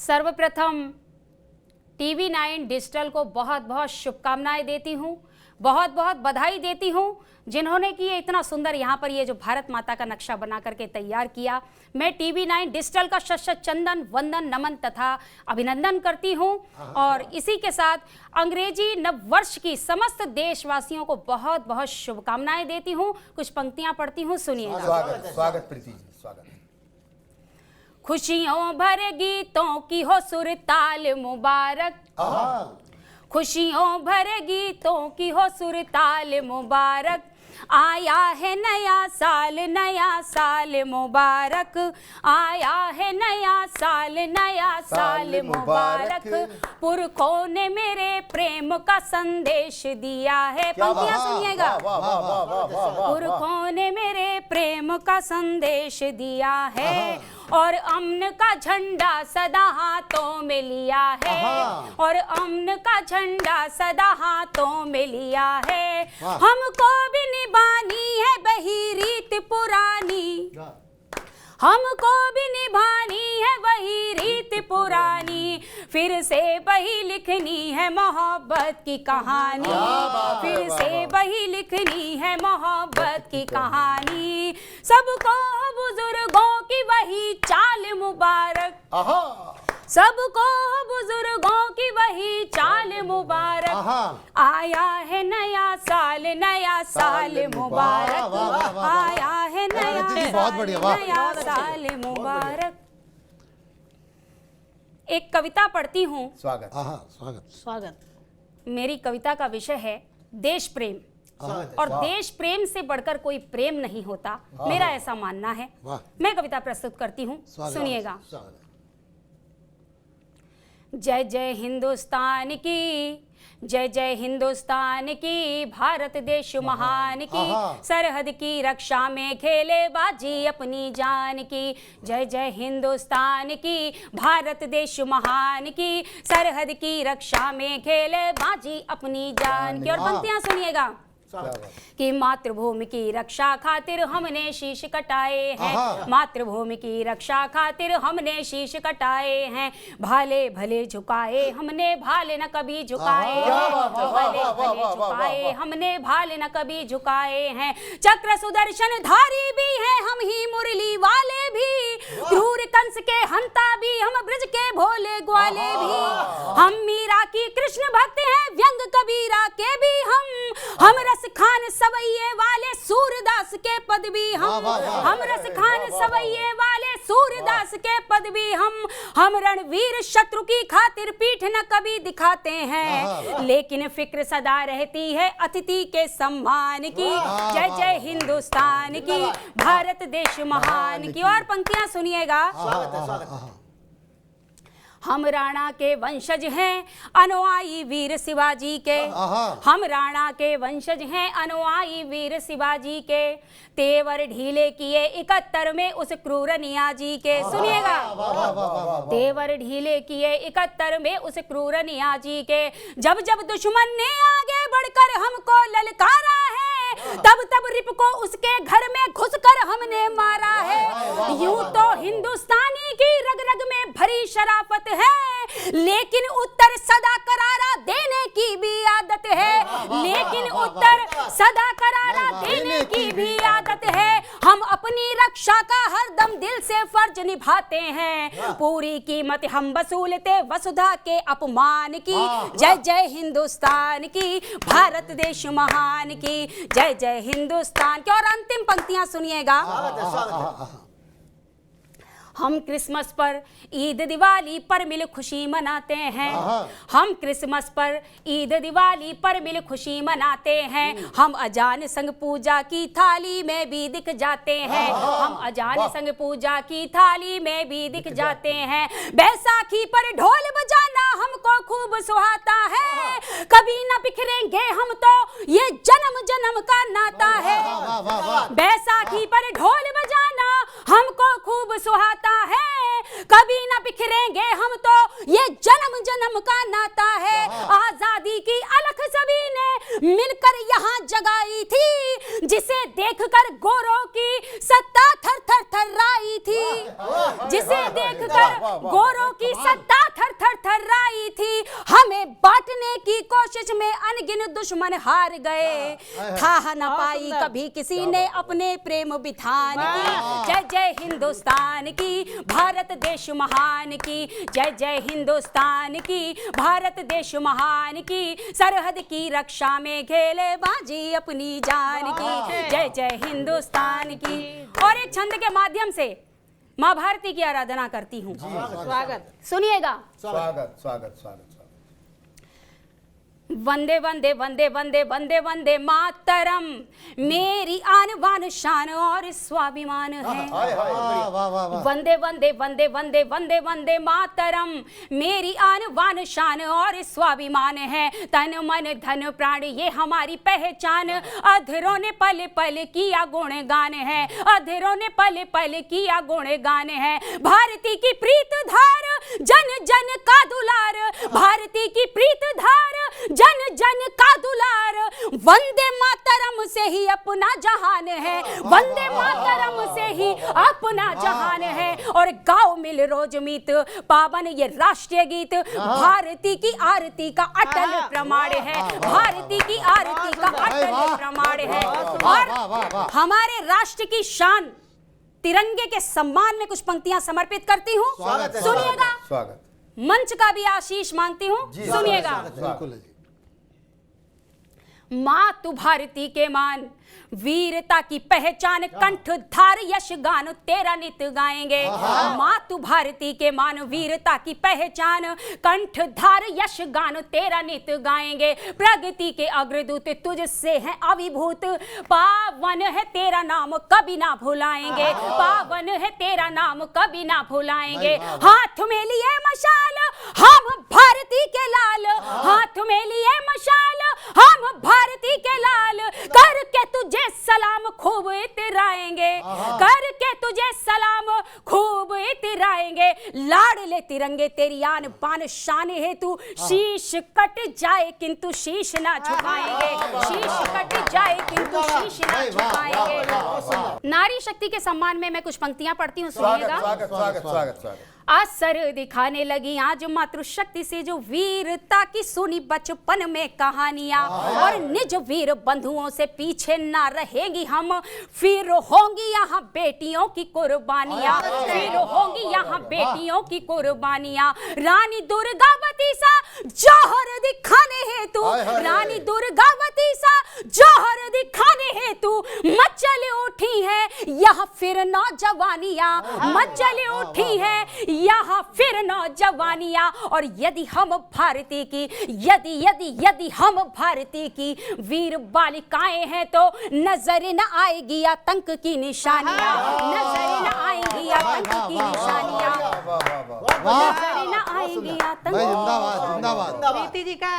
सर्वप्रथम TV9 digital को बहुत बहुत शुभकामनाएं देती हूँ, बहुत बहुत बधाई देती हूँ जिन्होंने कि ये इतना सुंदर यहाँ पर ये जो भारत माता का नक्शा बना करके तैयार किया। मैं TV9 डिजिटल का शत चंदन वंदन नमन तथा अभिनंदन करती हूँ और इसी के साथ अंग्रेजी नव वर्ष की समस्त देशवासियों को बहुत बहुत शुभकामनाएं देती हूँ। कुछ पंक्तियां पढ़ती हूँ, सुनिएगा। स्वागत प्रीति जी, स्वागत। खुशियों भरे गीतों की हो सुरताल मुबारक, खुशियों भरे गीतों की हो सुरताल मुबारक, आया है नया साल मुबारक, आया है नया साल मुबारक, पुरखों ने मेरे प्रेम का संदेश दिया है। पंक्तियां सुनिएगा। पुरखों ने मेरे प्रेम का संदेश दिया है और अमन का झंडा सदा हाथों में लिया है, और अमन का झंडा सदा हाथों में लिया है। हमको भी निभानी है वही रीत पुरानी, हमको भी निभानी है वही रीत पुरानी, फिर से वही लिखनी है मोहब्बत की कहानी, फिर से वही लिखनी है मोहब्बत की कहानी। सबको बुजुर्गों की वही चाल मुबारक, सबको बुजुर्गों की वही चाल मुबारक, आया है नया साल मुबारक, आया है नया साल मुबारक। एक कविता पढ़ती हूँ। स्वागत। स्वागत। मेरी कविता का विषय है देश प्रेम, और देश प्रेम से बढ़कर कोई प्रेम नहीं होता, मेरा ऐसा मानना है। मैं कविता प्रस्तुत करती हूँ, सुनिएगा। जय जय हिंदुस्तान की, जय जय हिंदुस्तान की, भारत देश महान की, सरहद की रक्षा में खेले बाजी अपनी जान की। जय जय हिंदुस्तान की, भारत देश महान की, सरहद की रक्षा में खेले बाजी अपनी जान की। और पंक्तियां सुनिएगा कि मातृभूमि की रक्षा खातिर हमने शीश कटाए हैं, मातृभूमि की रक्षा खातिर हमने शीश कटाए हैं, भाले भले झुकाए हमने भाले न कभी झुकाए हैं, भाले भले झुकाए हमने भाले न कभी झुकाए हैं। चक्र सुदर्शन धारी भी हैं हम ही मुरली वाले भी, क्रूर कंस के हंता भी हम ब्रज के भोले ग्वाले भी, हम मीरा की कृष्ण भक्त हैं व्यंग कबीरा के भी हम रस खान सवैये वाले सूरदास के पद भी हम रस खान सवैये वाले सूरदास के पद भी हम रणवीर शत्रु की खातिर पीठ न कभी दिखाते हैं, लेकिन फिक्र सदा रहती है अतिथि के सम्मान की। जय जय हिंदुस्तान की, भारत देश महान की। और पंक्तियां सुनिएगा। हम राणा के वंशज हैं अनुयायी वीर शिवाजी के, हम राणा के वंशज हैं अनुयायी वीर शिवाजी के, तेवर ढीले किए 71 में उस क्रूर नियाजी के। सुनिएगा। तेवर ढीले किए 71 में उस क्रूर नियाजी के, जब जब दुश्मन ने आगे बढ़कर हमको ललकारा है, तब तब रिप को उसके घर में घुसकर हमने मारा है। यूं तो हिंदुस्तानी की रग रग में भरी शराफत है, लेकिन उत्तर सदा करारा देने की भी आदत है, लेकिन उत्तर सदा करारा देने की भी आदत है। हम अपनी रक्षा का हरदम दिल से फर्ज निभाते हैं, पूरी कीमत हम वसूलते वसुधा के अपमान की। जय जय हिंदुस्तान की, भारत देश महान की, जय जय हिंदुस्तान की। और अंतिम पंक्तियां सुनिएगा। हम क्रिसमस पर ईद दिवाली पर मिल खुशी मनाते हैं, हम क्रिसमस पर ईद दिवाली पर मिल खुशी मनाते हैं, हम अजान संग पूजा की थाली में भी दिख जाते हैं, हम अजान संग पूजा की थाली में भी दिख जाते हैं। बैसाखी पर ढोल बजाना हमको खूब सुहाता है, कभी न बिखरेंगे हम तो ये जन्म जन्म का नाता है। बैसाखी पर ढोल बजाना हमको खूब सुहाता है, कभी ना बिखरेंगे हम तो, ये जन्म जन्म का नाता है। आजादी की अलख सभी ने मिलकर यहाँ जगाई थी, जिसे देखकर गोरों की सत्ता थर थर थर्राई थी, जिसे देखकर गोरों की सत्ता थर थर थर्राई थी। हमें बांटने की कोशिश में अनगिन दुश्मन हार गए, था न पाई कभी किसी ने अपने प्रेम बिथान की। जय जय हिंदुस्तान की, भारत देश महान की, जय जय हिंदुस्तान की, भारत देश महान की, सरहद की रक्षा में खेले बाजी अपनी जान की, जय जय हिंदुस्तान की। और एक छंद के माध्यम से माँ भारती की आराधना करती हूँ। स्वागत सुनिएगा। स्वागत स्वागत स्वागत। वंदे वंदे वंदे वंदे वंदे वंदे मातरम, मेरी आन बान शान और स्वाभिमान है। वंदे वंदे वंदे वंदे वंदे वंदे मातरम, मेरी आन बान शान और स्वाभिमान है। तन मन धन प्राण ये हमारी पहचान, अधरों ने पल पल किया गुणगान है, अधरों ने पल पल किया गुणगान है। भारती की प्रीत धार जन जन का दुलार, भारती की प्रीत धार जन जन का दुलार। वंदे मातरम से ही अपना जहान है, वंदे मातरम से ही अपना जहान है। और गाओ मिल रोज मीत पावन ये राष्ट्रीय गीत, भारती की आरती का अटल प्रमाण है, भारती की आरती का अटल प्रमाण है। और हमारे राष्ट्र की शान तिरंगे के सम्मान में कुछ पंक्तियां समर्पित करती हूँ, सुनिएगा। स्वागत। मंच का भी आशीष मांगती हूँ, सुनिएगा। मातु भारती के मान, वीरता की पहचान, कंठधार यश गान तेरा नित गाएंगे। मातु भारती के मान, वीरता की पहचान, कंठधार यश गान तेरा नित गाएंगे। प्रगति के अग्रदूत तुझसे हैं अभिभूत, पावन है तेरा नाम कभी ना भुलाएंगे, पावन है तेरा नाम कभी ना भुलाएंगे। हाथ में लिए मशाल हम भारती के लाल, हाथ में लिए मशाल हम भारती के लाल, करके तुझे सलाम खूब इतराएंगे, करके तुझे सलाम खूब इतराएंगे। लाडले तिरंगे तेरी आन बान शान हेतु, शीश कट जाए किंतु शीश ना झुकाएंगे, शीश कट जाए किंतु शीश ना झुकाएंगे। नारी शक्ति के सम्मान में मैं कुछ पंक्तियां पढ़ती हूँ, सुनिएगा। स्वागत स्वागत स्वागत स्वागत। असर दिखाने लगी आज मातृशक्ति से, जो वीरता की सुनी बचपन में कहानियां, और निज वीर बंधुओं से पीछे ना रहेंगी हम, फिर होंगी यहाँ बेटियों की कुर्बानियां, फिर होंगी यहाँ बेटियों की कुर्बानियां। रानी दुर्गावती सा जौहर दिखाने हेतु, रानी दुर्गावती सा जौहर दिखाने हेतु मचल उठी है यह फिर नौजवानियां, मचल उठी है यहाँ फिर नौजवानियां। और यदि हम भारती की, यदि यदि यदि हम भारती की वीर बालिकाएं हैं, तो नजर न आएगी आतंक की निशानियां, नजर न आएगी आतंक की निशानियां, नजर न आएगी आतंक। जिंदाबाद जिंदाबाद। प्रीति जी का